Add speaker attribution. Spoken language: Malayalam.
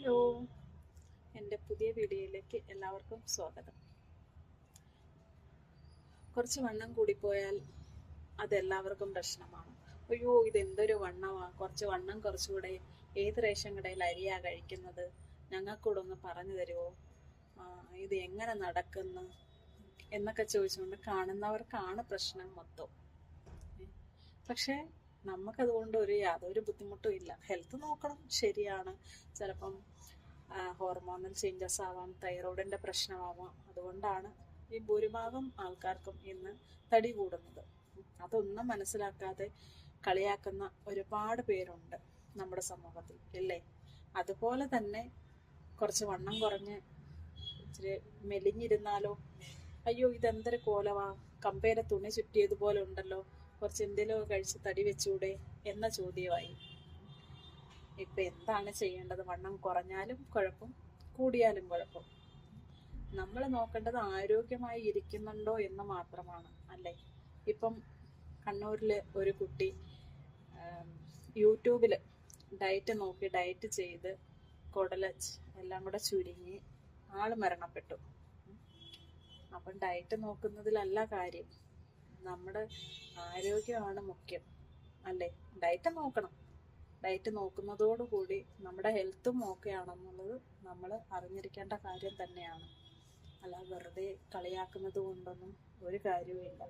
Speaker 1: ഹലോ, എൻ്റെ പുതിയ വീഡിയോയിലേക്ക് എല്ലാവർക്കും സ്വാഗതം. കുറച്ച് വണ്ണം കൂടിപ്പോയാൽ അതെല്ലാവർക്കും പ്രശ്നമാണ്. അയ്യോ, ഇതെന്തൊരു വണ്ണമാണ്, കുറച്ച് വണ്ണം കുറച്ചുകൂടെ, ഏത് റേഷൻ കടയിൽ അരിയാ കഴിക്കുന്നത്, ഞങ്ങൾക്കൂടെ ഒന്ന് പറഞ്ഞു തരുമോ, ഇത് എങ്ങനെ നടക്കുന്നു എന്നൊക്കെ ചോദിച്ചുകൊണ്ട് കാണുന്നവർക്കാണ് പ്രശ്നം മൊത്തം. പക്ഷേ നമുക്കതുകൊണ്ട് യാതൊരു ബുദ്ധിമുട്ടും ഇല്ല. ഹെൽത്ത് നോക്കണം, ശരിയാണ്. ചിലപ്പം ഹോർമോണൽ ചേഞ്ചസ് ആവാം, തൈറോയിഡിൻ്റെ പ്രശ്നമാവാം. അതുകൊണ്ടാണ് ഈ ഭൂരിഭാഗം ആൾക്കാർക്കും ഇന്ന് തടി കൂടുന്നത്. അതൊന്നും മനസ്സിലാക്കാതെ കളിയാക്കുന്ന ഒരുപാട് പേരുണ്ട് നമ്മുടെ സമൂഹത്തിൽ, ഇല്ലേ? അതുപോലെ തന്നെ കുറച്ച് വണ്ണം കുറഞ്ഞ് ഇച്ചിരി മെലിഞ്ഞിരുന്നാലോ, അയ്യോ ഇതെന്തൊരു കോലവാ, കമ്പേരെ തുണി ചുറ്റിയതുപോലെ ഉണ്ടല്ലോ, കുറച്ച് എന്തെങ്കിലുമൊക്കെ കഴിച്ച് തടി വെച്ചൂടെ എന്ന ചോദ്യമായി. ഇപ്പം എന്താണ് ചെയ്യേണ്ടത്? വണ്ണം കുറഞ്ഞാലും കുഴപ്പം, കൂടിയാലും കുഴപ്പം. നമ്മൾ നോക്കേണ്ടത് ആരോഗ്യമായി ഇരിക്കുന്നുണ്ടോ എന്ന് മാത്രമാണ്, അല്ലേ? ഇപ്പം കണ്ണൂരിൽ ഒരു കുട്ടി യൂട്യൂബിൽ ഡയറ്റ് നോക്കി ഡയറ്റ് ചെയ്ത് കുടല് എല്ലാം കൂടെ ചുരുങ്ങി ആള് മരണപ്പെട്ടു. അപ്പം ഡയറ്റ് നോക്കുന്നതിലല്ല കാര്യം, നമ്മുടെ ആരോഗ്യമാണ് മുഖ്യം, അല്ലേ? ഡയറ്റ് നോക്കണം. ഡയറ്റ് നോക്കുന്നതോടുകൂടി നമ്മുടെ ഹെൽത്തും ഓക്കെ ആണെന്നുള്ളത് നമ്മൾ അറിഞ്ഞിരിക്കേണ്ട കാര്യം തന്നെയാണ്. അല്ല വെറുതെ കളിയാക്കുന്നത് കൊണ്ടൊന്നും ഒരു കാര്യവുമില്ല.